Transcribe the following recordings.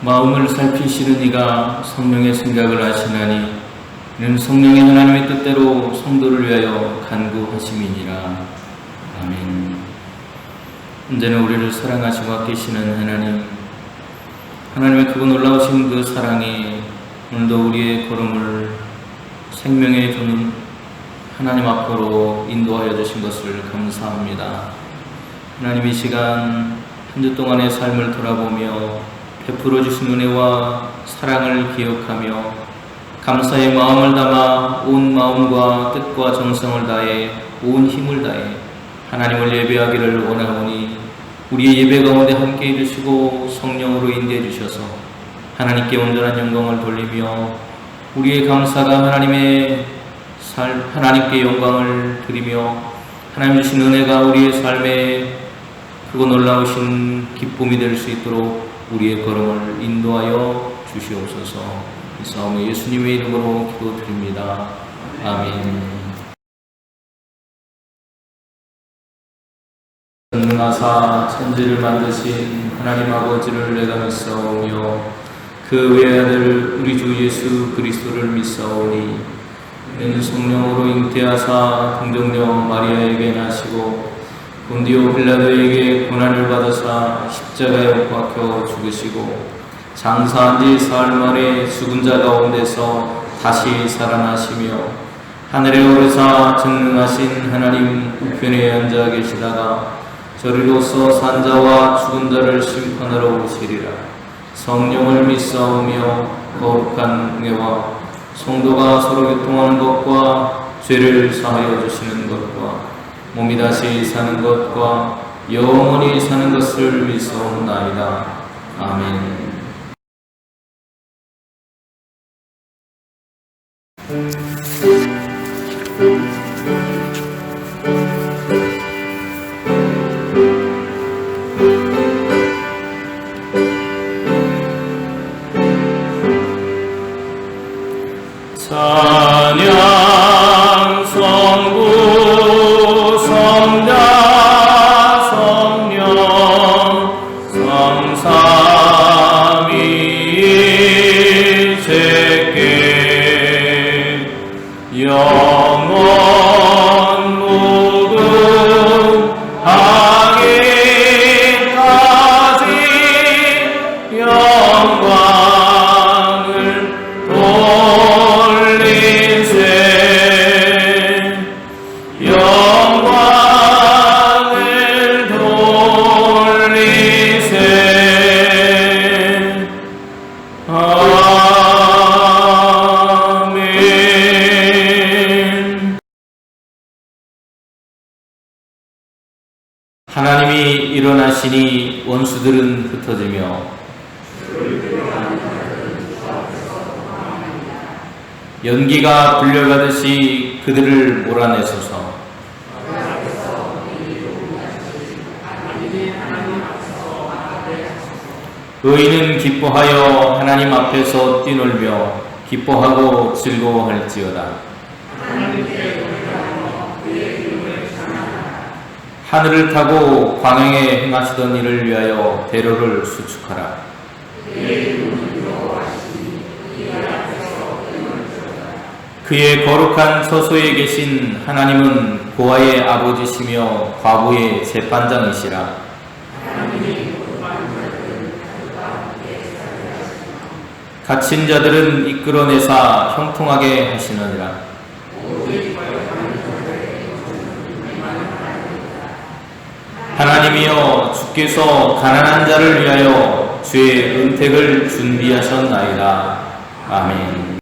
마음을 살피시는 이가 성령의 생각을 아시나니 이는 성령의 하나님의 뜻대로 성도를 위하여 간구하심이니라. 아멘. 언제나 우리를 사랑하시고 아끼시는 하나님의 크고 놀라우신 그 사랑이 오늘도 우리의 걸음을 생명의 주는 하나님 앞으로 인도하여 주신 것을 감사합니다. 하나님, 이 시간 한 주 동안의 삶을 돌아보며 베풀어 주신 은혜와 사랑을 기억하며 감사의 마음을 담아 온 마음과 뜻과 정성을 다해 온 힘을 다해 하나님을 예배하기를 원하오니 우리의 예배 가운데 함께해 주시고 성령으로 인도해 주셔서 하나님께 온전한 영광을 돌리며 우리의 감사가 하나님께 영광을 드리며 하나님 주신 은혜가 우리의 삶에 크고 놀라우신 기쁨이 될 수 있도록 우리의 걸음을 인도하여 주시옵소서. 이 싸움에 예수님의 이름으로 기도드립니다. 아멘. 전능하사 천지를 만드신 하나님 아버지를 내가 믿사오며 그 외아들 우리 주 예수 그리스도를 믿사오니 이는 성령으로 잉태하사 동정녀 마리아에게 나시고 본디오 빌라도에게 고난을 받으사 십자가에 못 박혀 죽으시고 장사한 지 사흘 만에 죽은 자 가운데서 다시 살아나시며 하늘에 오르사 전능하신 하나님 우편에 앉아 계시다가 저리로서 산 자와 죽은 자를 심판하러 오시리라. 성령을 믿사오며 거룩한 은혜와 성도가 서로 교통하는 것과 죄를 사하여 주시는 것과 몸이 다시 사는 것과 영원히 사는 것을 믿사옵나이다. 아멘. 찬양 성부 성자 성령 성삼위일체께 영원 무궁하기까지 영광을 하나님이 일어나시니 원수들은 흩어지며 연기가 불려가듯이 그들을 몰아내소서. 의인은 기뻐하여 하나님 앞에서 뛰놀며 기뻐하고 즐거워할지어다. 하늘을 타고 광야에 행하시던 이를 위하여 대로를 수축하라. 그의 거룩한 처소에 계신 하나님은 고아의 아버지시며 과부의 재판장이시라. 갇힌 자들은 이끌어내사 형통하게 하시느니라. 하나님이여, 주께서 가난한 자를 위하여 주의 은택을 준비하셨나이다. 아멘.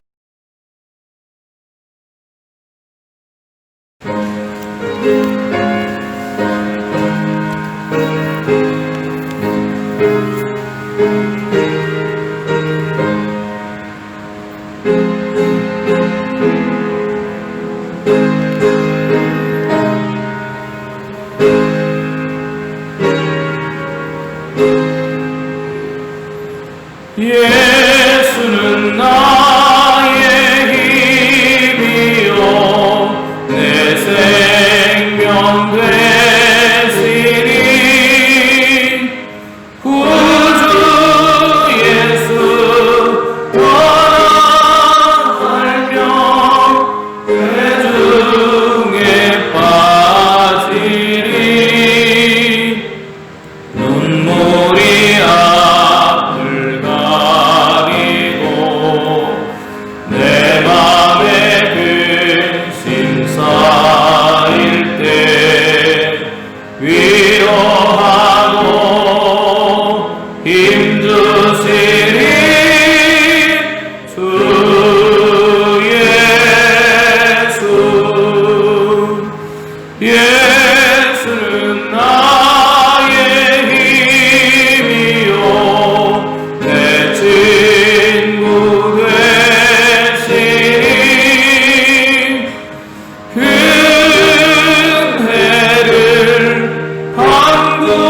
예수는 나의 힘이요 내 생명 되시니 구주 예수 거하고 힘주시니 주 예수는 나의 힘이요 내 친구 되시니 은혜를 간구하며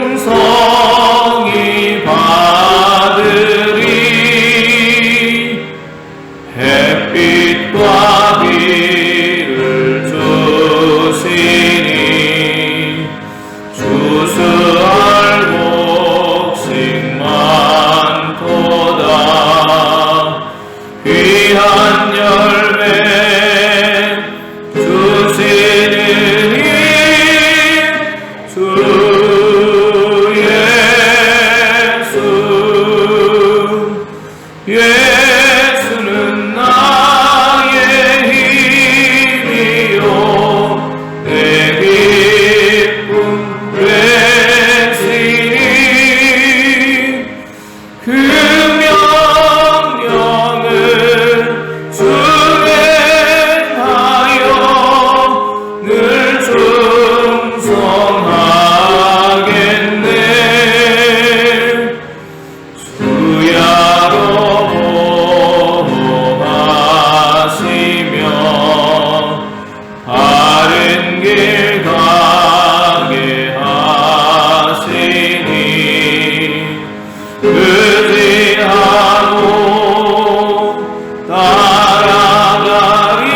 풍성히 받으리 햇빛과 비를 주시니 주수할 곡식 많도다 귀한 열매 주시는 주 예수는 나의 힘이요 내 기쁨 되시니 그 명령을 수행하여 늘 충성하겠네 주야로 보호하시며 바른 길 가게 하시니 의지하고 따라가리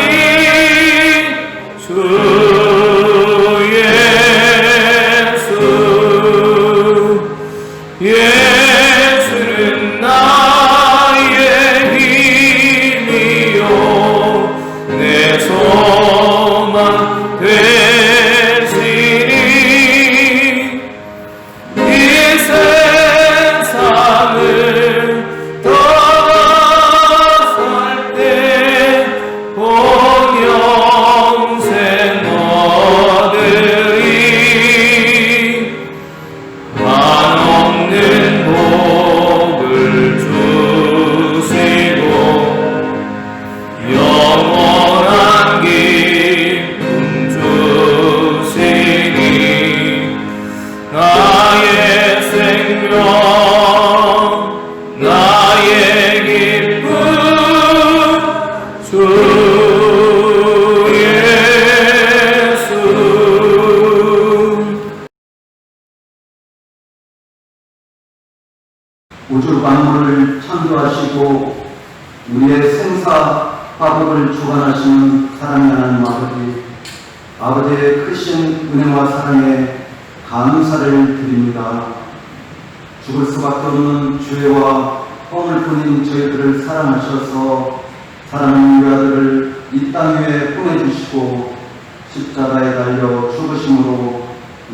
주 예수는 나의 힘이요 내 소망 되시니 이 세상을 떠나 살 때 본 영생 얻으리 한없는 복을 주시고 영원한 기쁨 주시니 나의 생명 나의 기쁨 주 예수 우주 만물을 창조하시고 우리의 생사 화복을 주관하시는 사랑의 하나님 아버지의 크신 은혜와 사랑에 감사를 드립니다. 죽을 수밖에 없는 죄와 험을 뿐인 저희들을 사랑하셔서 사랑하는 우리 아들을 이 땅 위에 보내주시고 십자가에 달려 죽으심으로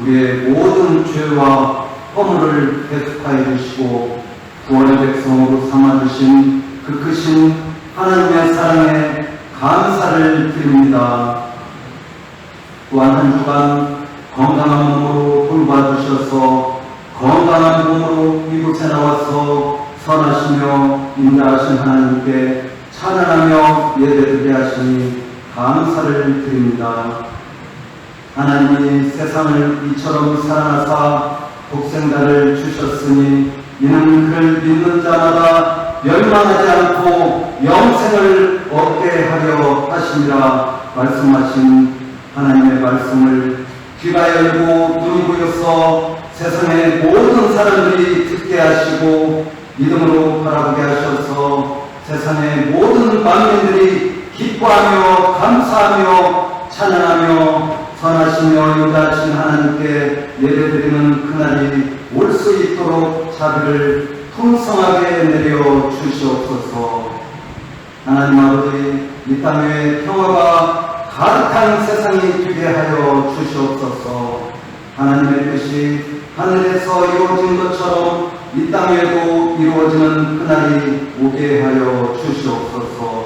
우리의 모든 죄와 허물을 대속하여 주시고 구원의 백성으로 삼아주신 그 크신 하나님의 사랑에 감사를 드립니다. 또한 한 주간 건강한 몸으로 돌봐주셔서 건강한 몸으로 이곳에 나와서 선하시며 인자하신 하나님께 찬양하며 예배드리게 하시니 감사를 드립니다. 하나님이 세상을 이처럼 사랑하사 독생자를 주셨으니 이는 그를 믿는 자마다 멸망하지 않고 영생을 얻게 하려 하심이라 말씀하신 하나님의 말씀을 귀가 열고 눈이 보여서 세상의 모든 사람들이 듣게 하시고 믿음으로 바라보게 하셔서 세상의 모든 만민들이 기뻐하며 감사하며 찬양하며 선하시며 인자하신 하나님께 예배드리는 그날이 올 수 있도록 자비를 풍성하게 내려 주시옵소서. 하나님 아버지, 이 땅 위에 평화가 가득한 세상이 되게 하여 주시옵소서. 하나님의 뜻이 하늘에서 이루어진 것처럼 이 땅 위에도 이루어지는 그날이 오게 하여 주시옵소서.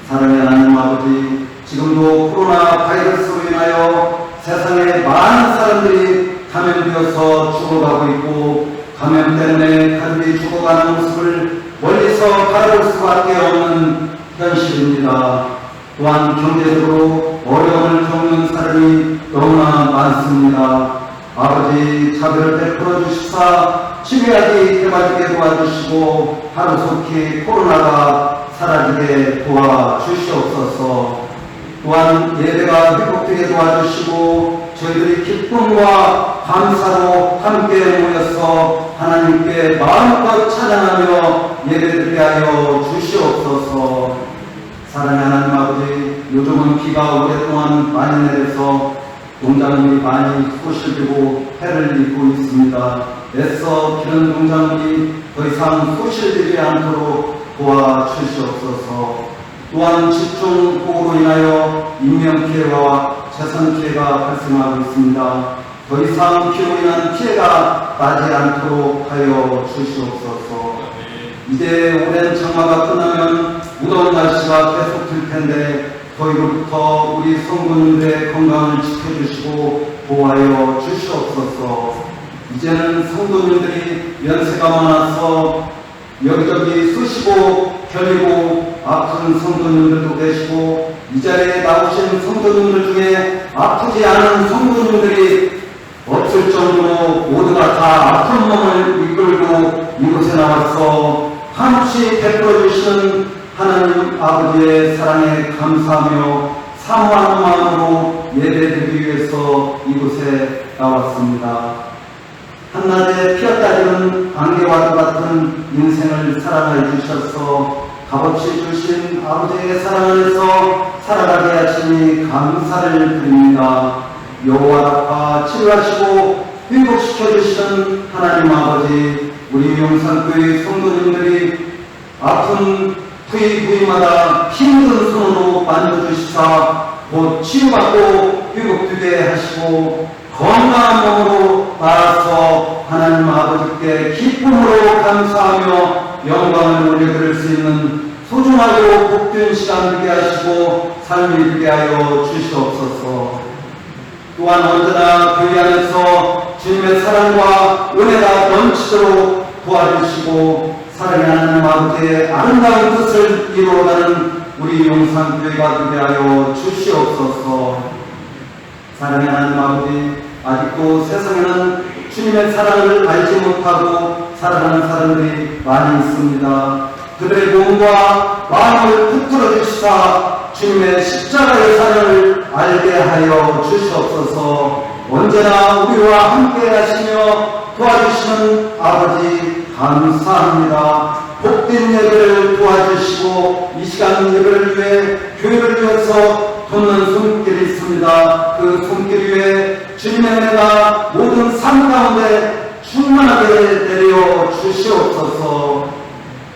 사랑의 하나님 아버지, 지금도 코로나 바이러스로 인하여 세상에 많은 사람들이 감염되어서 죽어가고 있고 감염 때문에 가족이 죽어가는 모습을 멀리서 바라볼 수밖에 없는 현실입니다. 또한 경제적으로 어려움을 겪는 사람이 너무나 많습니다. 아버지 자비를 베풀어 주시사 치매약이 개발되게 도와주시고 하루속히 코로나가 사라지게 도와주시옵소서. 또한 예배가 회복되게 도와주시고 저희들이 기쁨과 감사로 함께 모여서 하나님께 마음껏 찬양하며 예배드리게 하여 주시옵소서. 사랑하는 하나님 아버지, 요즘은 비가 오랫동안 많이 내려서 농작물이 많이 소실되고 해를 입고 있습니다. 애써 기른 농작물이 더 이상 소실되지 않도록 도와주시옵소서. 또한 집중호우로 인하여 인명피해와 재산피해가 발생하고 있습니다. 더 이상 비로 인한 피해가 나지 않도록 하여 주시옵소서. 이제 오랜 장마가 끝나면 무더운 날씨가 계속될 텐데 저희로부터 우리 성도님들의 건강을 지켜주시고 보호하여 주시옵소서. 이제는 성도님들이 연세가 많아서 여기저기 쑤시고 결리고 아픈 성도님들도 계시고 이 자리에 나오신 성도님들 중에 아프지 않은 성도님들이 없을 정도로 모두가 다 아픈 몸을 이끌고 이곳에 나와서 한없이 베풀어 주시는 하나님 아버지의 사랑에 감사하며 사모하는 마음으로 예배드리기 위해서 이곳에 나왔습니다. 한낮에 피어다니는 안개와도 같은 인생을 사랑해 주셔서 값없이 주신 아버지의 사랑 안에서 살아가게 하시니 감사를 드립니다. 여호와 라파 치료하시고 회복시켜 주시는 하나님 아버지, 우리 용산교회 성도님들이 아픈 부위마다 힘든 손으로 만져주시사 곧 치유받고 회복되게 하시고 건강한 몸으로 나아서 하나님 아버지께 기쁨으로 감사하며 영광을 올려드릴 수 있는 소중하고 복된 시간 되게 하시고 삶이 되게 하여 주시옵소서. 또한 언제나 교회 안에서 주님의 사랑과 은혜가 넘치도록 도와주시고 사랑의 하나님 아버지의 아름다운 뜻을 이루어가는 우리 용산교회가 되게 하여 주시옵소서. 사랑의 하나님 아버지, 아직도 세상에는 주님의 사랑을 알지 못하고 살아가는 사람들이 많이 있습니다. 그들의 몸과 마음을 붙들어 주시사 주님의 십자가의 사랑을 알게 하여 주시옵소서. 언제나 우리와 함께 하시며 도와주시는 아버지 감사합니다. 복된 예배를 도와주시고 이 시간 예배를 위해 교회를 위해서 돕는 손길이 있습니다. 그 손길 위에 주님의 은혜가 모든 삶 가운데 충만하게 내려 주시옵소서.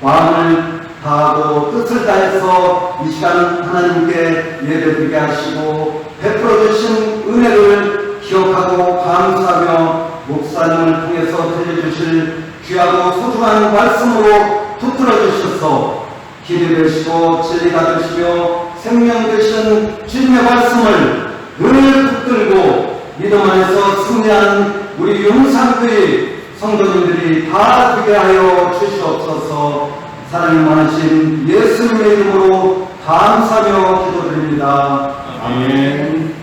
마음을 다하고 뜻을 다해서 이 시간 하나님께 예배드리게 하시고 베풀어 주신 은혜를 기억하고 감사하며 목사님을 통해서 들려주실 귀하고 소중한 말씀으로 붙들어 주셔서 길이 되시고 진리가 되시며 생명 되신 주님의 말씀을 늘 붙들고 믿음 안에서 승리하는 우리 용산교회 성도님들이 다 되게 하여 주시옵소서. 사랑이 많으신 예수님의 이름으로 감사하며 기도드립니다. 아멘.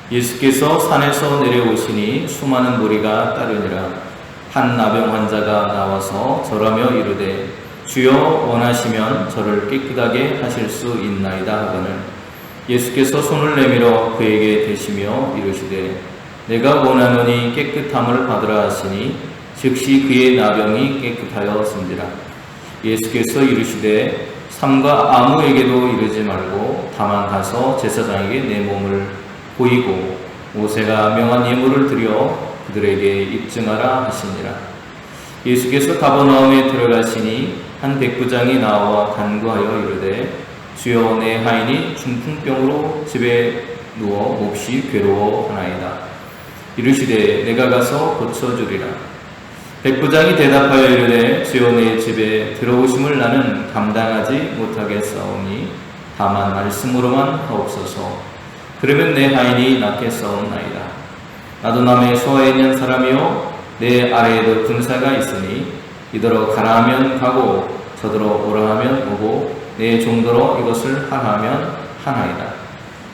예수께서 산에서 내려오시니 수많은 무리가 따르니라. 한 나병 환자가 나와서 절하며 이르되 주여 원하시면 저를 깨끗하게 하실 수 있나이다 하거늘 예수께서 손을 내밀어 그에게 대시며 이르시되 내가 원하노니 깨끗함을 받으라 하시니 즉시 그의 나병이 깨끗하였습니다. 예수께서 이르시되 삼가 아무에게도 이르지 말고 다만 가서 제사장에게 내 몸을 보이고 모세가 명한 예물을 드려 그들에게 입증하라 하시니라. 예수께서 가버나움에 들어가시니 한 백부장이 나와 간구하여 이르되 주여 내 하인이 중풍병으로 집에 누워 몹시 괴로워하나이다. 이르시되 내가 가서 고쳐주리라. 백부장이 대답하여 이르되 주여 내 집에 들어오심을 나는 감당하지 못하겠사오니 다만 말씀으로만 하옵소서. 그러면 내 하인이 낫겠사옵나이다. 나도 남의 소아에 있는 사람이요 내 아래에도 군사가 있으니 이더러 가라 하면 가고 저더러 오라 하면 오고 내 종더러 이것을 하라 하면 하나이다.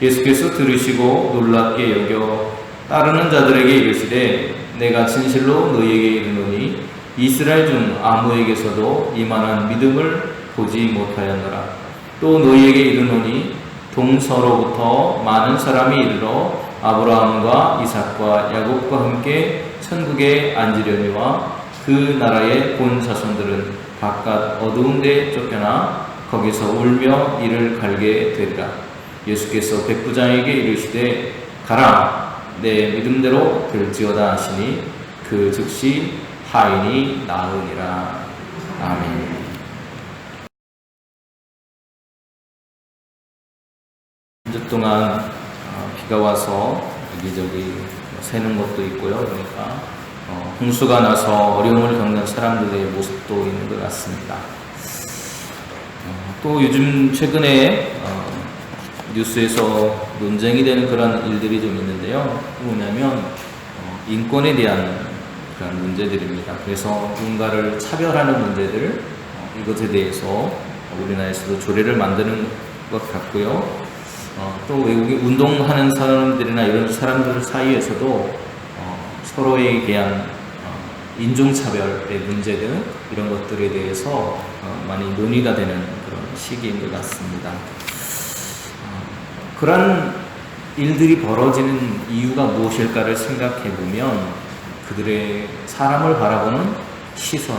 예수께서 들으시고 놀랍게 여겨 따르는 자들에게 이르시되 내가 진실로 너희에게 이르노니 이스라엘 중 아무에게서도 이만한 믿음을 보지 못하였노라. 또 너희에게 이르노니 동서로부터 많은 사람이 이르러 아브라함과 이삭과 야곱과 함께 천국에 앉으려니와 그 나라의 본 자손들은 바깥 어두운 데 쫓겨나 거기서 울며 이를 갈게 되리라. 예수께서 백부장에게 이르시되 가라 내 믿음대로 될지어다 하시니 그 즉시 하인이 나으니라. 아멘. 한 주 동안 비가 와서 여기저기 새는 것도 있고요. 그러니까 홍수가 나서 어려움을 겪는 사람들의 모습도 있는 것 같습니다. 또 요즘 최근에 뉴스에서 논쟁이 되는 그런 일들이 좀 있는데요. 뭐냐면 인권에 대한 그런 문제들입니다. 그래서 누군가를 차별하는 문제들, 이것에 대해서 우리나라에서도 조례를 만드는 것 같고요. 또 외국에 운동하는 사람들이나 이런 사람들 사이에서도 서로에 대한 인종차별의 문제 등 이런 것들에 대해서 많이 논의가 되는 그런 시기인 것 같습니다. 그런 일들이 벌어지는 이유가 무엇일까를 생각해 보면 그들의 사람을 바라보는 시선,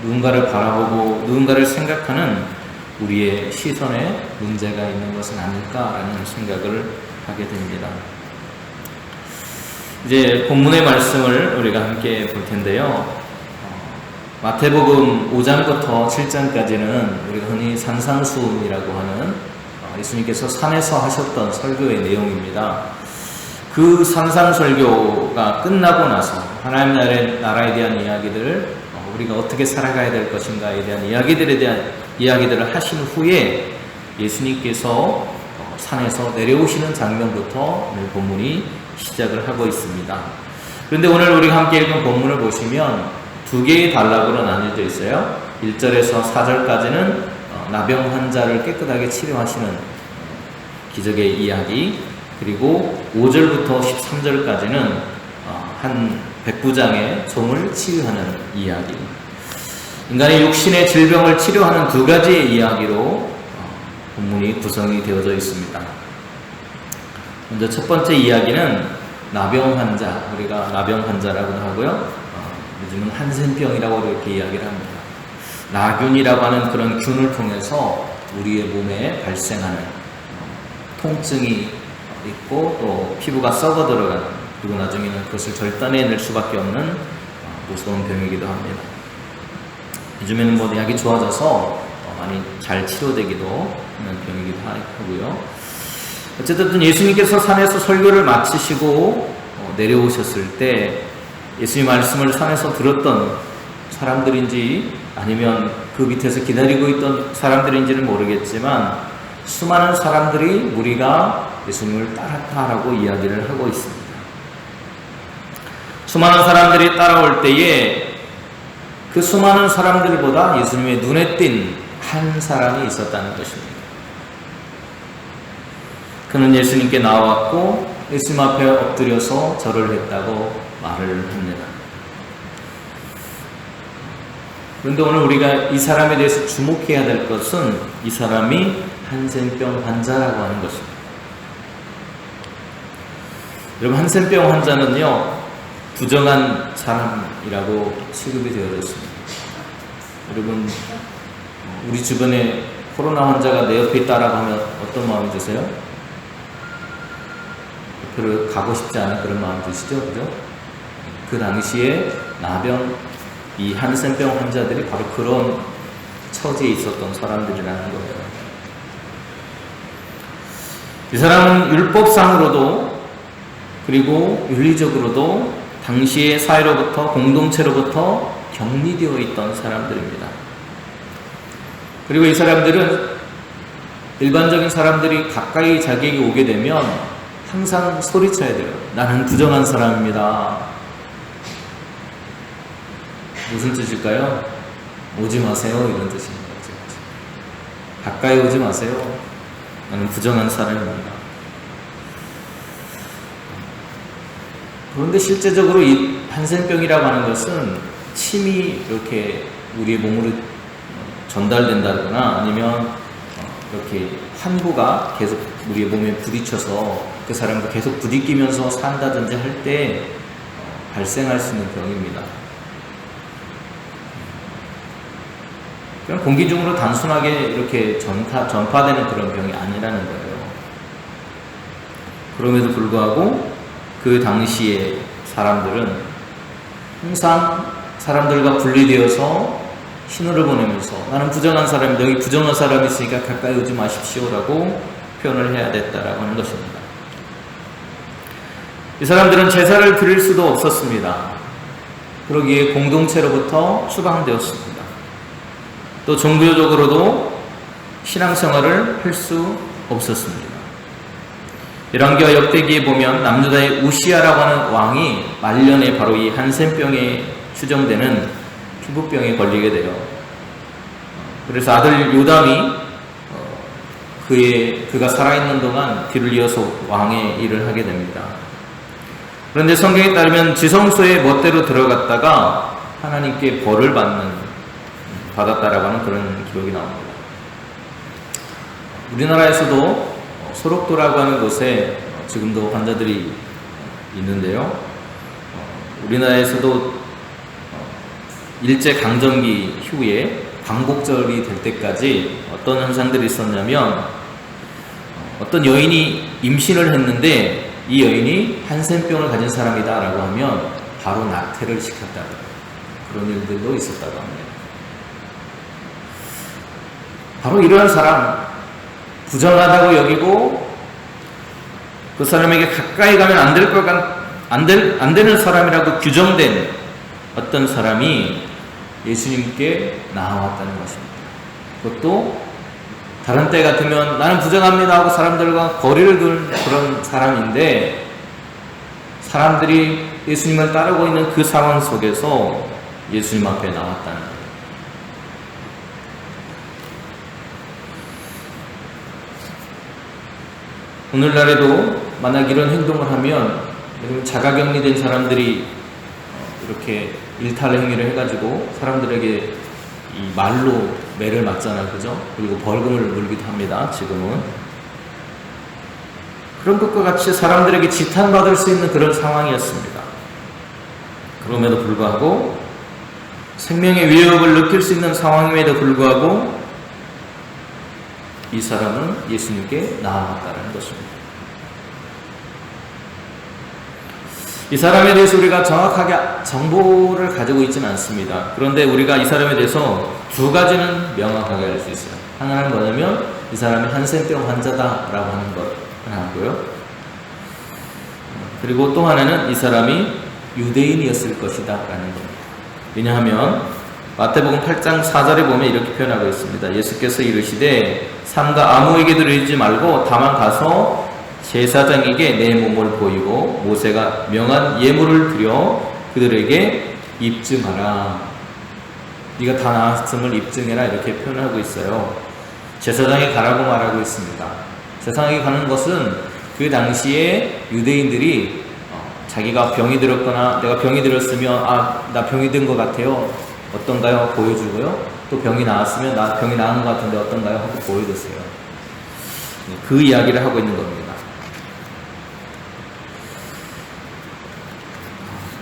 누군가를 바라보고 누군가를 생각하는 우리의 시선에 문제가 있는 것은 아닐까라는 생각을 하게 됩니다. 이제 본문의 말씀을 우리가 함께 볼 텐데요. 마태복음 5장부터 7장까지는 우리가 흔히 산상수훈이라고 하는 예수님께서 산에서 하셨던 설교의 내용입니다. 그 산상설교가 끝나고 나서 하나님 나라에 대한 이야기들, 우리가 어떻게 살아가야 될 것인가에 대한 이야기들을 하신 후에 예수님께서 산에서 내려오시는 장면부터 오늘 본문이 시작을 하고 있습니다. 그런데 오늘 우리가 함께 읽은 본문을 보시면 두 개의 단락으로 나뉘어져 있어요. 1절에서 4절까지는 나병 환자를 깨끗하게 치료하시는 기적의 이야기, 그리고 5절부터 13절까지는 한 백부장의 종을 치유하는 이야기, 인간의 육신의 질병을 치료하는 두 가지의 이야기로 본문이 구성이 되어져 있습니다. 먼저 첫 번째 이야기는 나병 환자, 우리가 나병 환자라고도 하고요, 요즘은 한센병이라고 이렇게 이야기를 합니다. 나균이라고 하는 그런 균을 통해서 우리의 몸에 발생하는 통증이 있고 또 피부가 썩어 들어가는, 그리고 나중에는 그것을 절단해낼 수밖에 없는 무서운 병이기도 합니다. 요즘에는 뭐 약이 좋아져서 많이 잘 치료되기도 하는 병이기도 하고요. 어쨌든 예수님께서 산에서 설교를 마치시고 내려오셨을 때 예수님 말씀을 산에서 들었던 사람들인지 아니면 그 밑에서 기다리고 있던 사람들인지는 모르겠지만 수많은 사람들이 무리가 예수님을 따랐다라고 이야기를 하고 있습니다. 수많은 사람들이 따라올 때에 그 수많은 사람들보다 예수님의 눈에 띈 한 사람이 있었다는 것입니다. 그는 예수님께 나왔고 예수님 앞에 엎드려서 절을 했다고 말을 합니다. 그런데 오늘 우리가 이 사람에 대해서 주목해야 될 것은 이 사람이 한센병 환자라고 하는 것입니다. 여러분, 한센병 환자는요, 부정한 사람이라고 취급이 되어졌습니다. 여러분, 우리 주변에 코로나 환자가 내 옆에 있다라고 하면 어떤 마음이 드세요? 별로 가고 싶지 않은 그런 마음 드시죠? 그죠? 그 당시에 나병, 이 한센병 환자들이 바로 그런 처지에 있었던 사람들이라는 거예요. 이 사람은 율법상으로도 그리고 윤리적으로도 당시의 사회로부터 공동체로부터 격리되어 있던 사람들입니다. 그리고 이 사람들은 일반적인 사람들이 가까이 자기에게 오게 되면 항상 소리쳐야 돼요. 나는 부정한 사람입니다. 무슨 뜻일까요? 오지 마세요, 이런 뜻입니다. 가까이 오지 마세요. 나는 부정한 사람입니다. 그런데 실제적으로 이 한센병이라고 하는 것은 침이 이렇게 우리의 몸으로 전달된다거나 아니면 이렇게 환부가 계속 우리의 몸에 부딪혀서 그 사람과 계속 부딪히면서 산다든지 할 때 발생할 수 있는 병입니다. 그냥 공기 중으로 단순하게 이렇게 전파되는 그런 병이 아니라는 거예요. 그럼에도 불구하고 그 당시에 사람들은 항상 사람들과 분리되어서 신호를 보내면서 나는 부정한 사람인데 여기 부정한 사람이 있으니까 가까이 오지 마십시오라고 표현을 해야 됐다라고 하는 것입니다. 이 사람들은 제사를 드릴 수도 없었습니다. 그러기에 공동체로부터 추방되었습니다. 또 종교적으로도 신앙생활을 할 수 없었습니다. 열왕기와 역대기에 보면 남유다의 우시아라고 하는 왕이 말년에 바로 이 한센병에 추정되는 피부병에 걸리게 돼요. 그래서 아들 요담이 그가 살아있는 동안 뒤를 이어서 왕의 일을 하게 됩니다. 그런데 성경에 따르면 지성소에 멋대로 들어갔다가 하나님께 벌을 받았다라고 하는 그런 기록이 나옵니다. 우리나라에서도 소록도라고 하는 곳에 지금도 환자들이 있는데요. 우리나라에서도 일제강점기 후에 광복절이 될 때까지 어떤 현상들이 있었냐면 어떤 여인이 임신을 했는데 이 여인이 한센병을 가진 사람이다 라고 하면 바로 낙태를 시켰다. 그런 일들도 있었다고 합니다. 바로 이러한 사람, 부정하다고 여기고 그 사람에게 가까이 가면 안 되는 사람이라고 규정된 어떤 사람이 예수님께 나아왔다는 것입니다. 그것도 다른 때 같으면 나는 부정합니다 하고 사람들과 거리를 두는 그런 사람인데 사람들이 예수님을 따르고 있는 그 상황 속에서 예수님 앞에 나왔다는 거예요. 오늘날에도 만약 이런 행동을 하면 자가격리된 사람들이 이렇게 일탈 행위를 해가지고 사람들에게 이 말로 매를 맞잖아요, 그죠? 그리고 벌금을 물기도 합니다. 지금은 그런 것과 같이 사람들에게 지탄받을 수 있는 그런 상황이었습니다. 그럼에도 불구하고 생명의 위협을 느낄 수 있는 상황임에도 불구하고 이 사람은 예수님께 나아갔다는 것입니다. 이 사람에 대해서 우리가 정확하게 정보를 가지고 있지는 않습니다. 그런데 우리가 이 사람에 대해서 두 가지는 명확하게 알 수 있어요. 하나는 뭐냐면 이 사람이 한센병 환자다라고 하는 것 하나고요. 그리고 또 하나는 이 사람이 유대인이었을 것이다 라는 겁니다. 왜냐하면 마태복음 8장 4절에 보면 이렇게 표현하고 있습니다. 예수께서 이르시되 삼가 아무에게도 이르지 말고 다만 가서 제사장에게 내 몸을 보이고 모세가 명한 예물을 드려 그들에게 입증하라. 네가 다 나았음을 입증해라 이렇게 표현하고 있어요. 제사장에 가라고 말하고 있습니다. 제사장에 가는 것은 그 당시에 유대인들이 자기가 병이 들었거나 내가 병이 들었으면 나 병이 든 것 같아요. 어떤가요? 보여주고요. 또 병이 나았으면 나 병이 나은 것 같은데 어떤가요? 하고 보여줬어요. 그 이야기를 하고 있는 겁니다.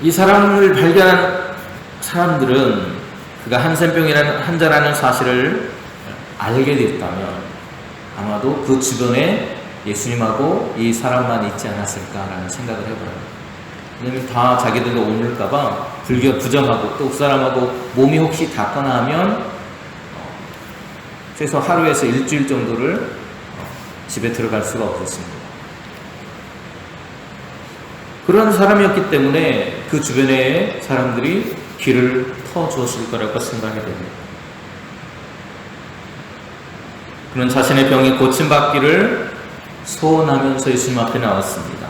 이 사람을 발견한 사람들은 그가 한센병이라는 환자라는 사실을 알게 됐다면 아마도 그 주변에 예수님하고 이 사람만 있지 않았을까라는 생각을 해봐요. 왜냐면 다 자기들도 옮을까봐 불교 부정하고 또 그 사람하고 몸이 혹시 닿거나 하면 최소 하루에서 일주일 정도를 집에 들어갈 수가 없었습니다. 그런 사람이었기 때문에 그 주변의 사람들이 길을 터주었을 거라고 생각이 됩니다. 그는 자신의 병이 고침받기를 소원하면서 예수님 앞에 나왔습니다.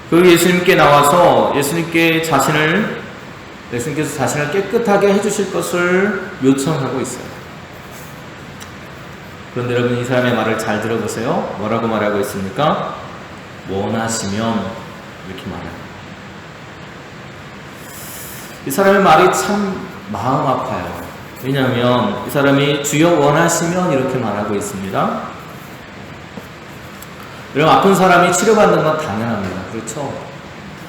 그 예수님께 나와서 예수님께서 자신을 깨끗하게 해주실 것을 요청하고 있어요. 그런데 여러분, 이 사람의 말을 잘 들어보세요. 뭐라고 말하고 있습니까? 원하시면, 이렇게 말해요. 이 사람의 말이 참 마음 아파요. 왜냐하면 이 사람이 주여 원하시면 이렇게 말하고 있습니다. 여러분, 아픈 사람이 치료받는 건 당연합니다. 그렇죠?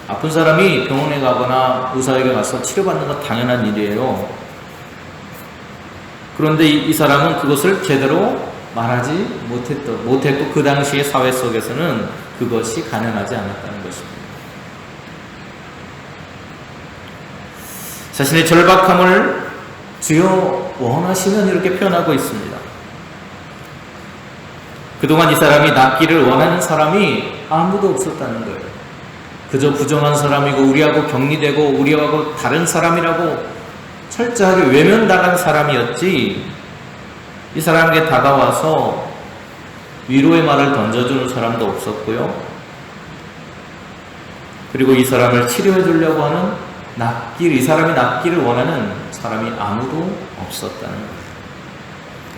아픈 사람이 병원에 가거나 의사에게 가서 치료받는 건 당연한 일이에요. 그런데 이 사람은 그것을 제대로 말하지 못했고 그 당시의 사회 속에서는 그것이 가능하지 않았다는 것입니다. 자신의 절박함을 주여 원하시면 이렇게 표현하고 있습니다. 그동안 이 사람이 낫기를 원하는 사람이 아무도 없었다는 거예요. 그저 부정한 사람이고 우리하고 격리되고 우리하고 다른 사람이라고 철저하게 외면당한 사람이었지, 이 사람에게 다가와서 위로의 말을 던져주는 사람도 없었고요. 그리고 이 사람을 치료해 주려고 하는 이 사람이 낫기를 원하는 사람이 아무도 없었다는 거예요.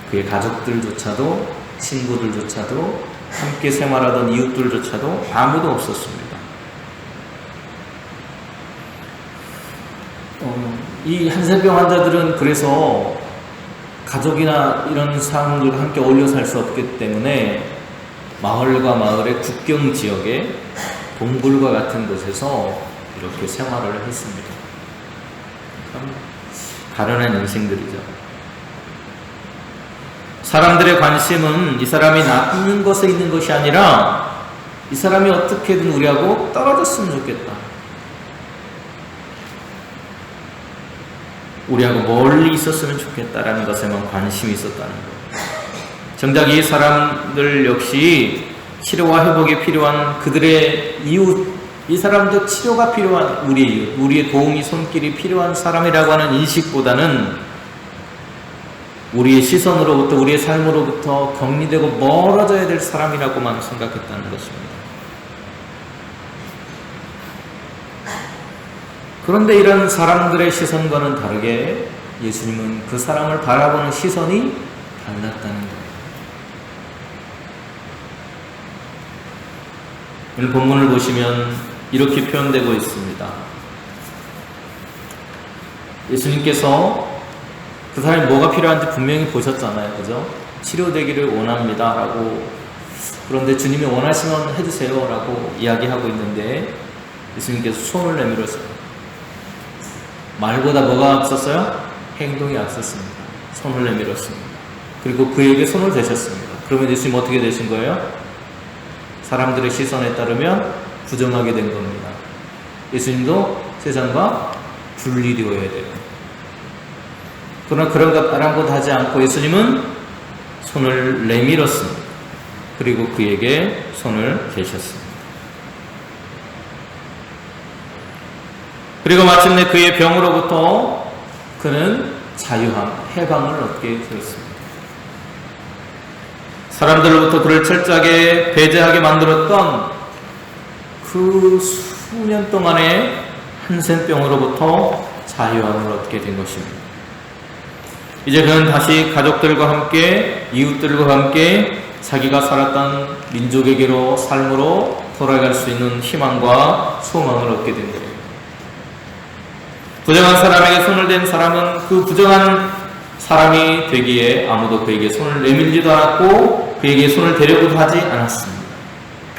그의 가족들조차도, 친구들조차도, 함께 생활하던 이웃들조차도 아무도 없었습니다. 이 한센병 환자들은 그래서 가족이나 이런 사람들과 함께 어울려 살 수 없기 때문에 마을과 마을의 국경 지역에 동굴과 같은 곳에서 이렇게 생활을 했습니다. 참 가련한 인생들이죠. 사람들의 관심은 이 사람이 낫는 것에 있는 것이 아니라 이 사람이 어떻게든 우리하고 떨어졌으면 좋겠다, 우리하고 멀리 있었으면 좋겠다라는 것에만 관심이 있었다는 거예요. 정작 이 사람들 역시 치료와 회복이 필요한 그들의 이웃, 이 사람도 치료가 필요한 우리의 이웃, 우리의 도움이 손길이 필요한 사람이라고 하는 인식보다는 우리의 시선으로부터, 우리의 삶으로부터 격리되고 멀어져야 될 사람이라고만 생각했다는 것입니다. 그런데 이런 사람들의 시선과는 다르게 예수님은 그 사람을 바라보는 시선이 달랐다는 거예요. 오늘 본문을 보시면 이렇게 표현되고 있습니다. 예수님께서 그 사람이 뭐가 필요한지 분명히 보셨잖아요. 그죠? 치료되기를 원합니다 라고, 그런데 주님이 원하시면 해주세요 라고 이야기하고 있는데 예수님께서 손을 내밀었어요. 말보다 뭐가 앞섰어요? 행동이 앞섰습니다. 손을 내밀었습니다. 그리고 그에게 손을 대셨습니다. 그러면 예수님 어떻게 되신 거예요? 사람들의 시선에 따르면 부정하게 된 겁니다. 예수님도 세상과 분리되어야 돼요. 그러나 그런 것 아랑곳하지 않고 예수님은 손을 내밀었습니다. 그리고 그에게 손을 대셨습니다. 그리고 마침내 그의 병으로부터 그는 자유함, 해방을 얻게 되었습니다. 사람들로부터 그를 철저하게 배제하게 만들었던 그 수년 동안의 한센병으로부터 자유함을 얻게 된 것입니다. 이제 그는 다시 가족들과 함께, 이웃들과 함께 자기가 살았던 민족에게로, 삶으로 돌아갈 수 있는 희망과 소망을 얻게 된 거예요. 부정한 사람에게 손을 댄 사람은 그 부정한 사람이 되기에 아무도 그에게 손을 내밀지도 않았고 그에게 손을 대려고도 하지 않았습니다.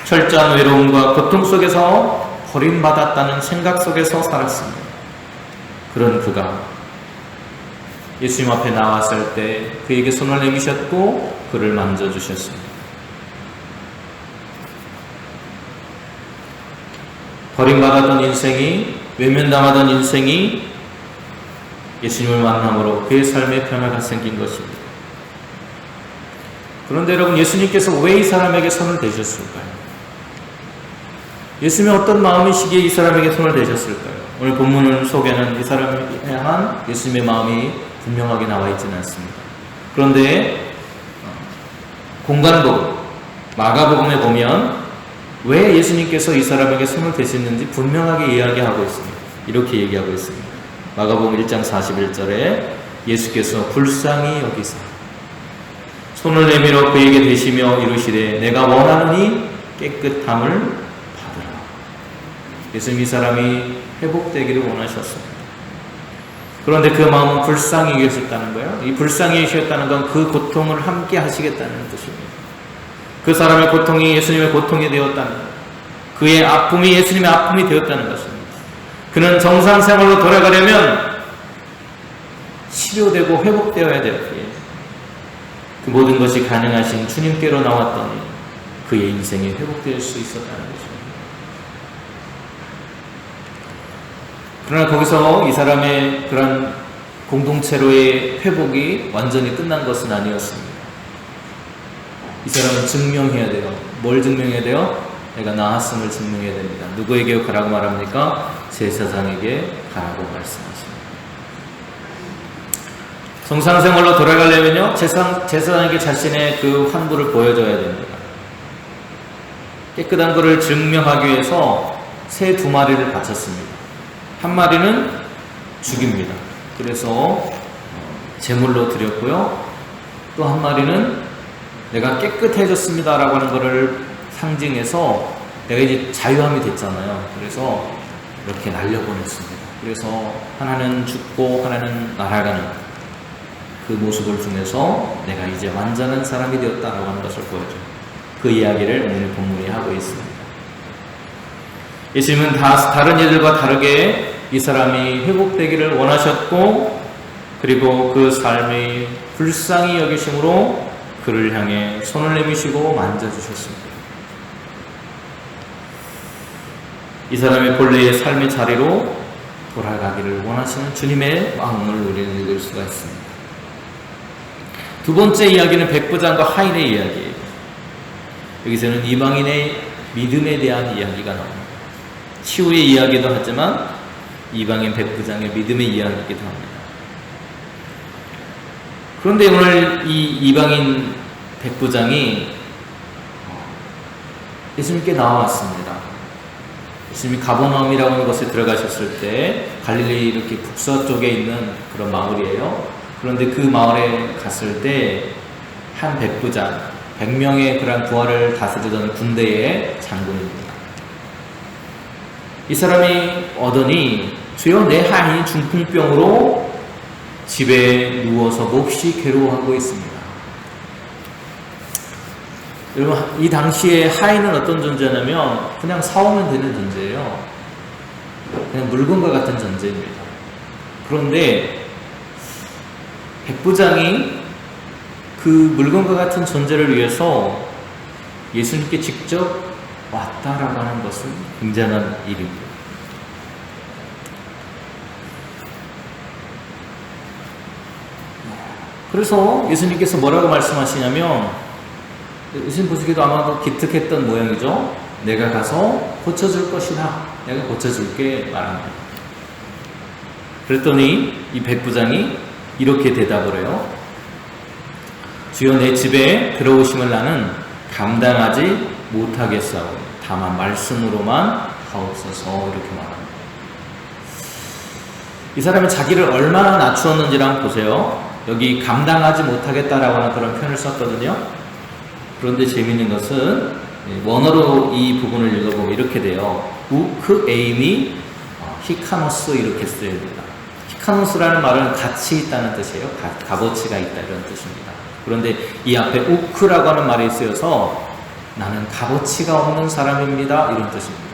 철저한 외로움과 고통 속에서 버림받았다는 생각 속에서 살았습니다. 그런 그가 예수님 앞에 나왔을 때 그에게 손을 내미셨고 그를 만져주셨습니다. 버림받았던 인생이, 외면당하던 인생이 예수님을 만남으로 그의 삶에 변화가 생긴 것입니다. 그런데 여러분, 예수님께서 왜 이 사람에게 손을 대셨을까요? 예수님의 어떤 마음이시기에 이 사람에게 손을 대셨을까요? 오늘 본문 속에는 이 사람을 향한 예수님의 마음이 분명하게 나와 있지는 않습니다. 그런데 공간복음, 마가복음에 보면 왜 예수님께서 이 사람에게 손을 대셨는지 분명하게 이야기하고 있습니다. 이렇게 얘기하고 있습니다. 마가복음 1장 41절에 예수께서 불쌍히 여기사 손을 내밀어 그에게 대시며 이르시되 내가 원하노니 깨끗함을 받으라. 예수님 이 사람이 회복되기를 원하셨습니다. 그런데 그 마음은 불쌍히 여기셨다는 거예요. 이 불쌍히 여기셨다는 건 그 고통을 함께 하시겠다는 뜻입니다. 그 사람의 고통이 예수님의 고통이 되었다는 것, 그의 아픔이 예수님의 아픔이 되었다는 것입니다. 그는 정상 생활로 돌아가려면 치료되고 회복되어야 되었기에 그 모든 것이 가능하신 주님께로 나왔더니 그의 인생이 회복될 수 있었다는 것입니다. 그러나 거기서 이 사람의 그런 공동체로의 회복이 완전히 끝난 것은 아니었습니다. 이 사람은 증명해야 돼요. 뭘 증명해야 돼요? 내가 나았음을 증명해야 됩니다. 누구에게 가라고 말합니까? 제사장에게 가라고 말씀하십니다. 정상생활로 돌아가려면요, 제사장에게 자신의 그 환부를 보여줘야 됩니다. 깨끗한 것을 증명하기 위해서 새 2마리를 바쳤습니다. 한 마리는 죽입니다. 그래서 제물로 드렸고요. 또 한 마리는 내가 깨끗해졌습니다 라고 하는 것을 상징해서 내가 이제 자유함이 됐잖아요. 그래서 이렇게 날려보냈습니다. 그래서 하나는 죽고 하나는 날아가는 그 모습을 통해서 내가 이제 완전한 사람이 되었다라고 하는 것을 보여줘요. 그 이야기를 오늘 본문이 하고 있습니다. 예수님은 다른 이들과 다르게 이 사람이 회복되기를 원하셨고, 그리고 그 삶이 불쌍히 여기심으로 그를 향해 손을 내미시고 만져주셨습니다. 이 사람의 본래의 삶의 자리로 돌아가기를 원하시는 주님의 마음을 우리는 읽을 수가 있습니다. 두 번째 이야기는 백부장과 하인의 이야기예요. 여기서는 이방인의 믿음에 대한 이야기가 나옵니다. 치유의 이야기도 하지만 이방인 백부장의 믿음의 이야기이기도 합니다. 그런데 오늘 이 이방인 백부장이 예수님께 나와왔습니다. 예수님이 가버나움이라고 하는 곳에 들어가셨을 때 갈릴리 이렇게 북서쪽에 있는 그런 마을이에요. 그런데 그 마을에 갔을 때 한 백부장, 100명의 그런 부하를 다스리던 군대의 장군입니다. 이 사람이 오더니 주여 내 하인이 중풍병으로 집에 누워서 몹시 괴로워하고 있습니다. 여러분, 이 당시에 하인은 어떤 존재냐면 그냥 사오면 되는 존재예요. 그냥 물건과 같은 존재입니다. 그런데 백부장이 그 물건과 같은 존재를 위해서 예수님께 직접 왔다라고 하는 것은 굉장한 일입니다. 그래서 예수님께서 뭐라고 말씀하시냐면, 예수님 보시기에도 아마도 기특했던 모양이죠. 내가 가서 고쳐줄 것이다. 내가 고쳐줄게 말합니다. 그랬더니 이 백부장이 이렇게 대답을 해요. 주여 내 집에 들어오심을 나는 감당하지 못하겠사오니 다만 말씀으로만 하옵소서. 이렇게 말합니다. 이 사람이 자기를 얼마나 낮추었는지를 한번 보세요. 여기 감당하지 못하겠다라고 하는 그런 표현을 썼거든요. 그런데 재미있는 것은 원어로 이 부분을 읽어보면 이렇게 돼요. 우크 에임이 히카노스 이렇게 쓰여집니다. 히카노스라는 말은 가치 있다는 뜻이에요. 값어치가 있다 이런 뜻입니다. 그런데 이 앞에 우크라고 하는 말이 쓰여서 나는 값어치가 없는 사람입니다 이런 뜻입니다.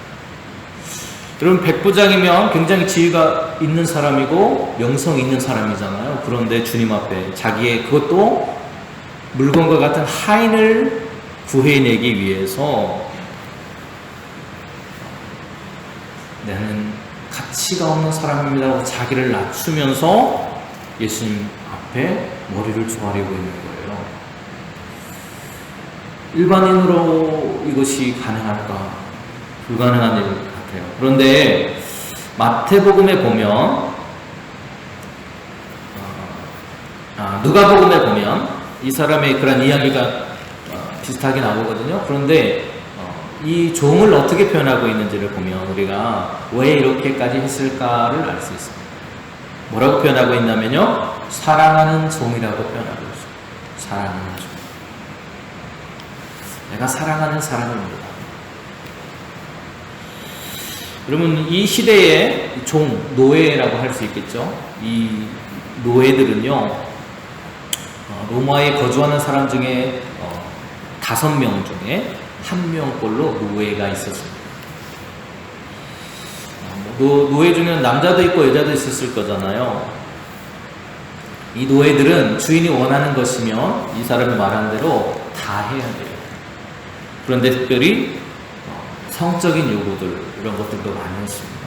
여러분, 백부장이면 굉장히 지위가 있는 사람이고 명성이 있는 사람이잖아요. 그런데 주님 앞에 자기의 그것도 물건과 같은 하인을 구해내기 위해서 나는 가치가 없는 사람입니다라고 자기를 낮추면서 예수님 앞에 머리를 조아리고 있는 거예요. 일반인으로 이것이 가능할까? 불가능한 일 같아요. 그런데 마태복음에 보면, 누가복음에 보면 이 사람의 그런 이야기가 비슷하게 나오거든요. 그런데 이 종을 어떻게 표현하고 있는지를 보면 우리가 왜 이렇게까지 했을까를 알 수 있습니다. 뭐라고 표현하고 있냐면요, 사랑하는 종이라고 표현하고 있어요. 사랑하는 종. 내가 사랑하는 사람입니다. 여러분, 이 시대의 종, 노예라고 할 수 있겠죠. 이 노예들은요, 로마에 거주하는 사람 중에 5명 중에 1명꼴로 노예가 있었습니다. 노예 중에는 남자도 있고 여자도 있었을 거잖아요. 이 노예들은 주인이 원하는 것이면 이 사람이 말한 대로 다 해야 돼요. 그런데 특별히 성적인 요구들, 이런 것들도 많았습니다.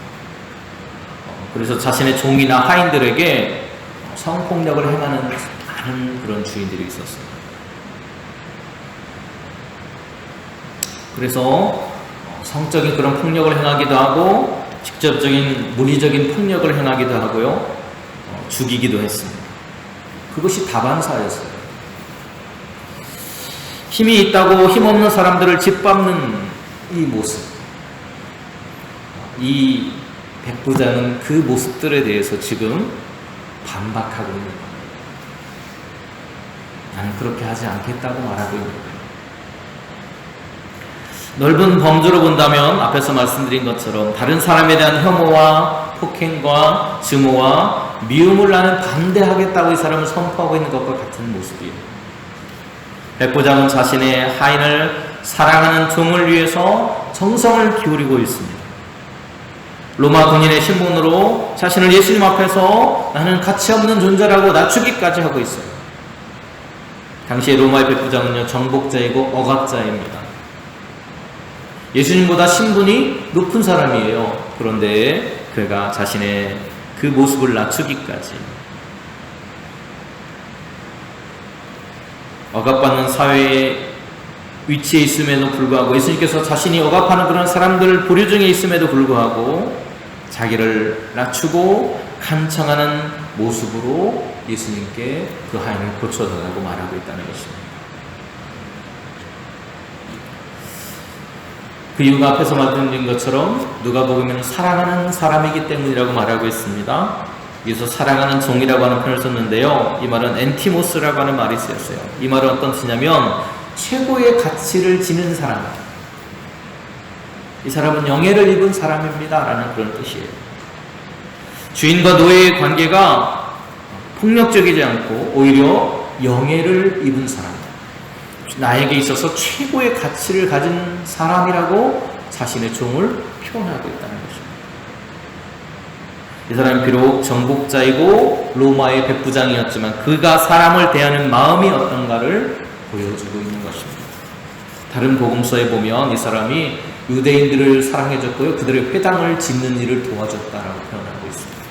그래서 자신의 종이나 하인들에게 성폭력을 행하는 많은 그런 주인들이 있었습니다. 그래서 성적인 그런 폭력을 행하기도 하고 직접적인 물리적인 폭력을 행하기도 하고요, 죽이기도 했습니다. 그것이 다반사였어요. 힘이 있다고 힘없는 사람들을 짓밟는 이 모습, 이 백부장은 그 모습들에 대해서 지금 반박하고 있는 겁니다. 나는 그렇게 하지 않겠다고 말하고 있는 거예요. 넓은 범주로 본다면 앞에서 말씀드린 것처럼 다른 사람에 대한 혐오와 폭행과 증오와 미움을 나는 반대하겠다고 이 사람을 선포하고 있는 것과 같은 모습이에요. 백부장은 자신의 하인을 사랑하는 종을 위해서 정성을 기울이고 있습니다. 로마 군인의 신분으로 자신을 예수님 앞에서 나는 가치 없는 존재라고 낮추기까지 하고 있어요. 당시의 로마의 백부장은요, 정복자이고 억압자입니다. 예수님보다 신분이 높은 사람이에요. 그런데 그가 자신의 그 모습을 낮추기까지, 억압받는 사회에 위치에 있음에도 불구하고, 예수님께서 자신이 억압하는 그런 사람들 보류 중에 있음에도 불구하고 자기를 낮추고 간청하는 모습으로 예수님께 그 하인을 고쳐달라고 말하고 있다는 것입니다. 그 이유가 앞에서 말씀드린 것처럼 누가복음에는 사랑하는 사람이기 때문이라고 말하고 있습니다. 여기서 사랑하는 종이라고 하는 표현을 썼는데요, 이 말은 엔티모스라고 하는 말이 쓰였어요. 이 말은 어떤 뜻이냐면 최고의 가치를 지닌 사람, 이 사람은 영예를 입은 사람입니다 라는 그런 뜻이에요. 주인과 노예의 관계가 폭력적이지 않고 오히려 영예를 입은 사람, 나에게 있어서 최고의 가치를 가진 사람이라고 자신의 종을 표현하고 있다는 것입니다. 이 사람은 비록 정복자이고 로마의 백부장이었지만 그가 사람을 대하는 마음이 어떤가를 보여주고 있는 것입니다. 다른 복음서에 보면 이 사람이 유대인들을 사랑해줬고요, 그들의 회당을 짓는 일을 도와줬다라고 표현하고 있습니다.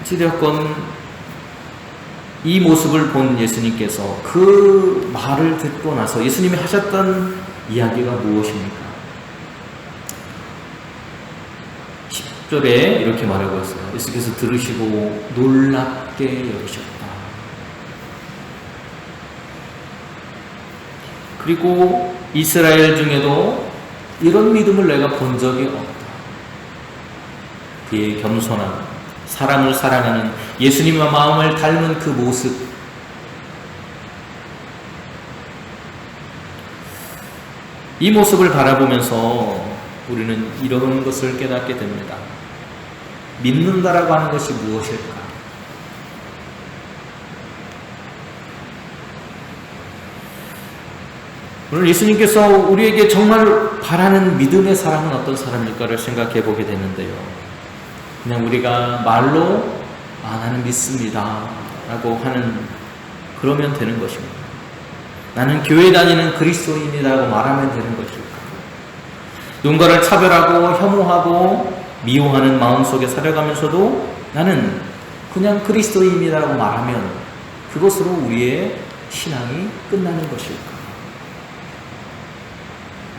어찌되었건 이 모습을 본 예수님께서 그 말을 듣고 나서 예수님이 하셨던 이야기가 무엇입니까? 10절에 이렇게 말하고 있어요. 예수께서 들으시고 놀랍게 여기셨다. 그리고 이스라엘 중에도 이런 믿음을 내가 본 적이 없다. 그의 겸손함, 사람을 사랑하는 예수님의 마음을 닮은 그 모습, 이 모습을 바라보면서 우리는 이런 것을 깨닫게 됩니다. 믿는다라고 하는 것이 무엇일까? 오늘 예수님께서 우리에게 정말 바라는 믿음의 사람은 어떤 사람일까를 생각해 보게 되는데요. 그냥 우리가 말로 나는 믿습니다 라고 하는, 그러면 되는 것입니다. 나는 교회 다니는 그리스도인이라고 말하면 되는 것일까? 누군가를 차별하고 혐오하고 미워하는 마음속에 살아가면서도 나는 그냥 그리스도인이라고 말하면 그것으로 우리의 신앙이 끝나는 것일까?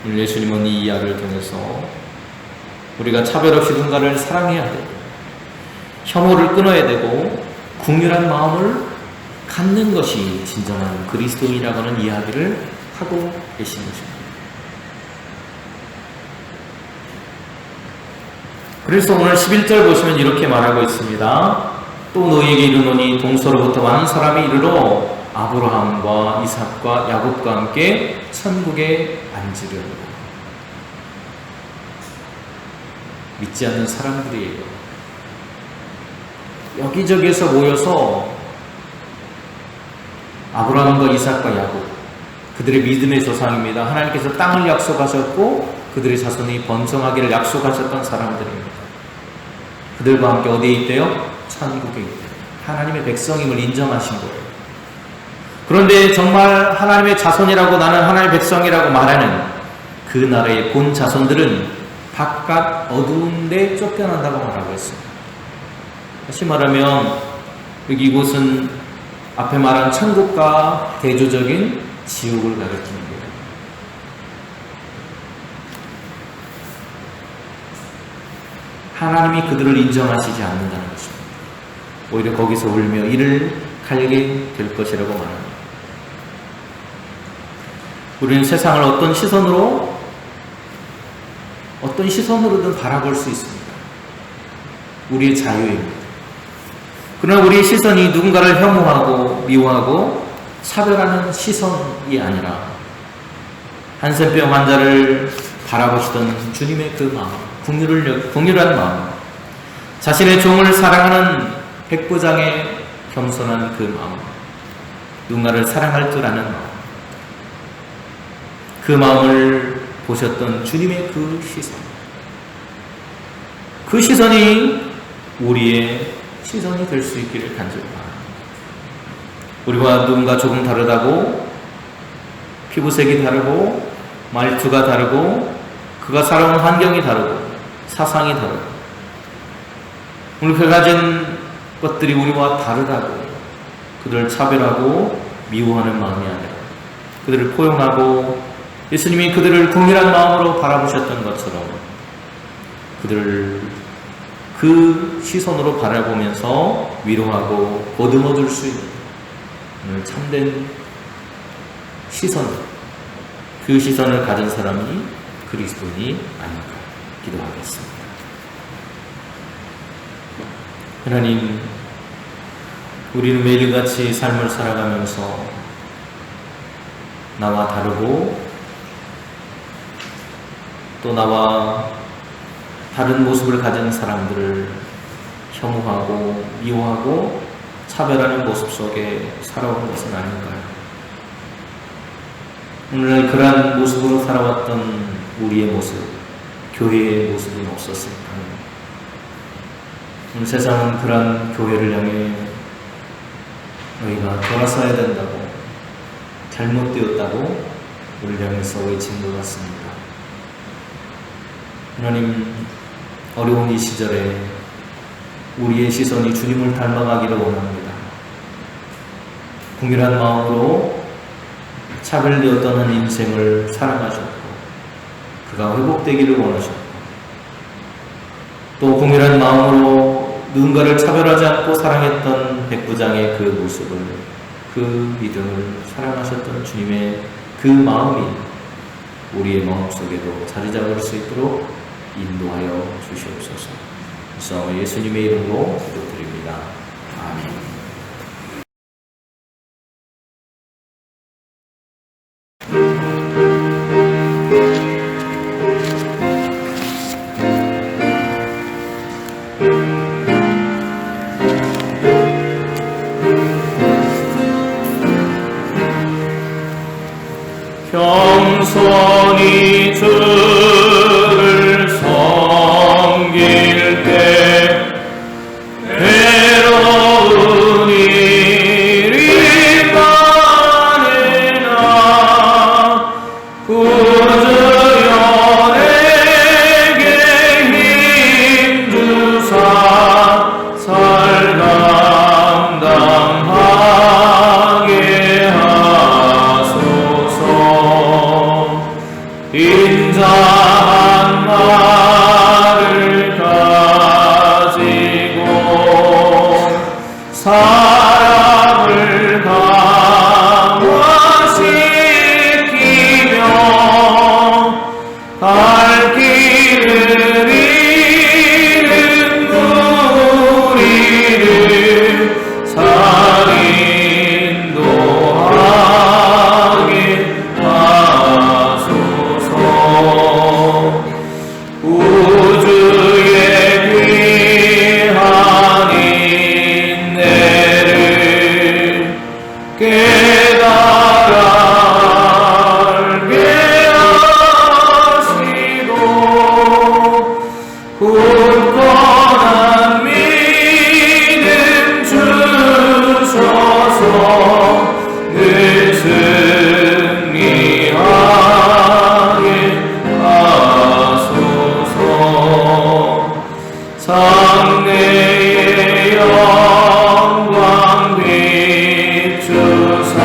예수님은 이 이야기를 통해서 우리가 차별 없이 누군가를 사랑해야 되고 혐오를 끊어야 되고 긍휼한 마음을 갖는 것이 진정한 그리스도인이라고 하는 이야기를 하고 계신 것입니다. 그래서 오늘 11절 보시면 이렇게 말하고 있습니다. 또 너희에게 이르노니 동서로부터 많은 사람이 이르러 아브라함과 이삭과 야곱과 함께 천국에 앉으려고. 믿지 않는 사람들이에요. 여기저기에서 모여서 아브라함과 이삭과 야곱, 그들의 믿음의 조상입니다. 하나님께서 땅을 약속하셨고 그들의 자손이 번성하기를 약속하셨던 사람들입니다. 그들과 함께 어디에 있대요? 천국에 있대요. 하나님의 백성임을 인정하신 거예요. 그런데 정말 하나님의 자손이라고, 나는 하나님의 백성이라고 말하는 그 나라의 본 자손들은 바깥 어두운 데 쫓겨난다고 말하고 있습니다. 다시 말하면 여기 이곳은 앞에 말한 천국과 대조적인 지옥을 가리키는 거예요. 하나님이 그들을 인정하시지 않는다는 것입니다. 오히려 거기서 울며 이를 갈게 될 것이라고 말합니다. 우리는 세상을 어떤 시선으로든 바라볼 수 있습니다. 우리의 자유입니다. 그러나 우리의 시선이 누군가를 혐오하고 미워하고 차별하는 시선이 아니라 한센병 환자를 바라보시던 주님의 그 마음, 긍휼한 마음, 자신의 종을 사랑하는 백부장의 겸손한 그 마음, 누군가를 사랑할 줄 아는 마음, 그 마음을 보셨던 주님의 그 시선, 그 시선이 우리의 시선이 될 수 있기를 간절히 바랍니다. 우리와 누군가 조금 다르다고, 피부색이 다르고 말투가 다르고 그가 살아온 환경이 다르고 사상이 다르고 오늘 그가 가진 것들이 우리와 다르다고 그들을 차별하고 미워하는 마음이 아니라 그들을 포용하고 예수님이 그들을 긍휼한 마음으로 바라보셨던 것처럼 그들을 그 시선으로 바라보면서 위로하고 보듬어 줄 수 있는 오늘 참된 시선, 그 시선을 가진 사람이 그리스도인이 아닌가 기도하겠습니다. 하나님, 우리는 매일같이 삶을 살아가면서 나와 다르고 또 나와 다른 모습을 가진 사람들을 혐오하고 미워하고 차별하는 모습 속에 살아온 것은 아닌가요? 오늘 그러한 모습으로 살아왔던 우리의 모습, 교회의 모습은 없었을까요? 오늘 세상은 그러한 교회를 향해 너희가 돌아서야 된다고, 잘못되었다고 우리를 향해서 외친 것 같습니다. 하나님, 어려운 이 시절에 우리의 시선이 주님을 닮아가기를 원합니다. 긍휼한 마음으로 차별되었던 한 인생을 사랑하셨고 그가 회복되기를 원하셨고 또 긍휼한 마음으로 누군가를 차별하지 않고 사랑했던 백부장의 그 모습을, 그 믿음을 사랑하셨던 주님의 그 마음이 우리의 마음속에도 자리 잡을 수 있도록 인도하여 주시옵소서. 그래서 예수님의 이름으로 기도드립니다. 아멘. 경 겸손히 주를 섬길 때 괴로운 일이 많으나 구주 연에게 힘주사 살 감당하게 하소서. 인자한 말을 가지고 사람을 강화시키며 갈 길을 잃은 무리를 잘 인도하게 하소서. 우주의 귀한 인내를 깨달아 알게 하시고 굳건한 믿음 주셔서 늘 승리하게 하소서. 장래의 영광 비추사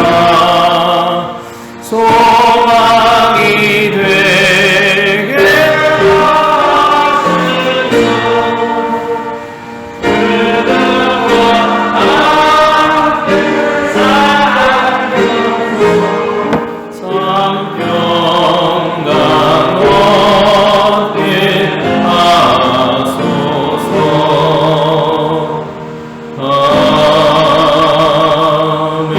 소망이 되게 삼평강 얻게 하소서. 아멘.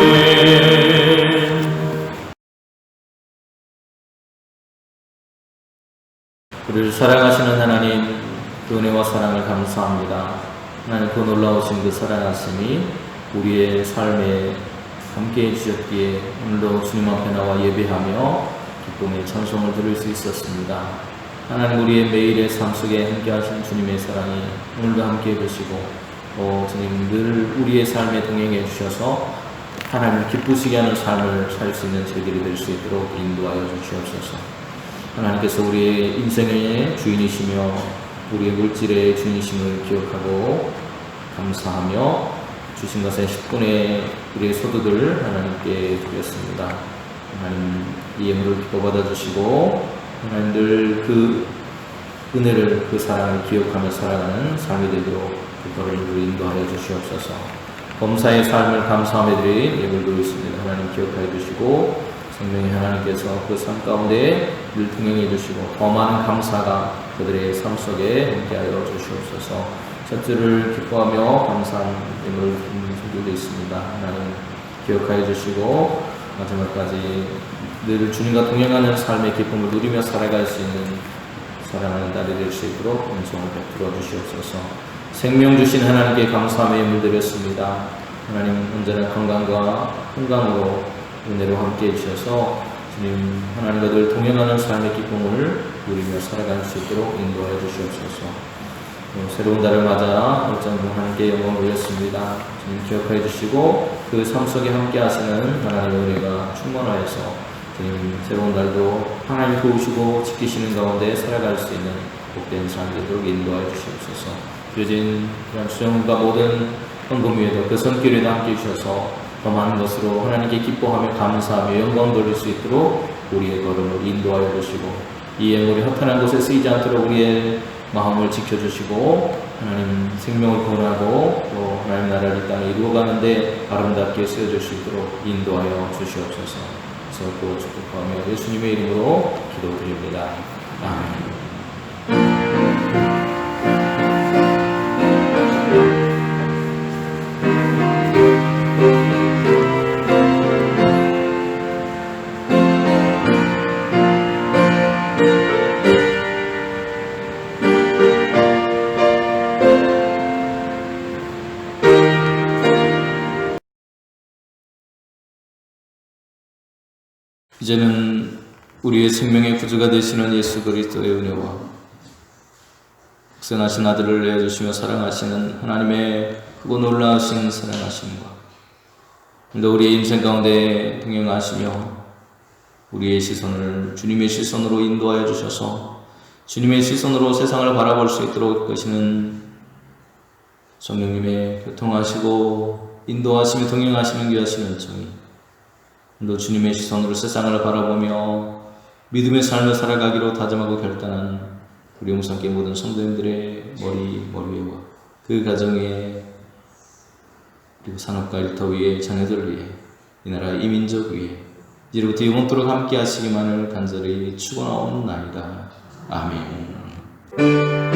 우리를 사랑하시는 하나님, 그 은혜와 사랑을 감사합니다. 하나님, 그 놀라우신 그 사랑하심이 우리의 삶에 함께해 주셨기에 오늘도 주님 앞에 나와 예배하며 기쁨의 찬송을 들을 수 있었습니다. 하나님, 우리의 매일의 삶 속에 함께하신 주님의 사랑이 오늘도 함께해 주시고 주님 늘 우리의 삶에 동행해 주셔서 하나님을 기쁘시게 하는 삶을 살 수 있는 저희들이 될 수 있도록 인도하여 주시옵소서. 하나님께서 우리의 인생의 주인이시며 우리의 물질의 주인이심을 기억하고 감사하며 주신 것의 10분의 우리의 소득을 하나님께 드렸습니다. 하나님, 이 예물을 기뻐 받아주시고 하나님 늘 그 은혜를, 그 사랑을 기억하며 살아가는 삶이 되도록 그거를 우리 인도하여 주시옵소서. 범사의 삶을 감사하며 드린 예물도 있습니다. 하나님 기억하여 주시고 생명의 하나님께서 그 삶 가운데 늘 동행해 주시고 더 많은 감사가 그들의 삶 속에 함께하여 주시옵소서. 첫째를 기뻐하며 감사한 예물을 드리는 소들도 있습니다. 하나님 기억하여 주시고 마지막까지 늘 주님과 동행하는 삶의 기쁨을 누리며 살아갈 수 있는 사랑하는 딸이 될 수 있도록 은총을 베풀어 주시옵소서. 생명 주신 하나님께 감사하며 예물 드렸습니다. 하나님 언제나 건강과 건강으로 은혜로 함께해 주셔서 주님 하나님과 늘 동행하는 삶의 기쁨을 누리며 살아갈 수 있도록 인도하여 주시옵소서. 새로운 달을 맞아 얼짱도 하나님께 영광 올렸습니다. 주님 기억하여 주시고 그 삶 속에 함께 하시는 하나님의 은혜가 충만하여서 주님 새로운 달도 하나님 도우시고 지키시는 가운데 살아갈 수 있는 복된 삶 되도록 인도하여 주시옵소서. 주어진 그런 수영과 모든 헌금 위에도 그 손길에도 함께 주셔서 더 많은 것으로 하나님께 기뻐하며 감사하며 영광 돌릴 수 있도록 우리의 걸음을 인도하여 주시고 이 예물이 허탄한 곳에 쓰이지 않도록 우리의 마음을 지켜주시고 하나님 생명을 구원하고 또 하나님 나라를 이 땅에 이루어가는데 아름답게 쓰여줄 수 있도록 인도하여 주시옵소서. 그래서 축복하며 예수님의 이름으로 기도드립니다. 아멘. 이제는 우리의 생명의 구주가 되시는 예수 그리스도의 은혜와 극선하신 아들을 내어주시며 사랑하시는 하나님의 크고 놀라우신 사랑하심과 또 우리의 인생 가운데 동행하시며 우리의 시선을 주님의 시선으로 인도하여 주셔서 주님의 시선으로 세상을 바라볼 수 있도록 이끄시는 성령님의 교통하시고 인도하시며 동행하시는 귀하시는 정의 또 주님의 시선으로 세상을 바라보며 믿음의 삶을 살아가기로 다짐하고 결단한 우리 용산교회 모든 성도님들의 머리 위에와 그 가정에 그리고 산업과 일터 위에 자녀들 위에 이 나라 이민족 위에 이제부터 영원토록 함께 하시기만을 간절히 축원하옵나이다. 아멘.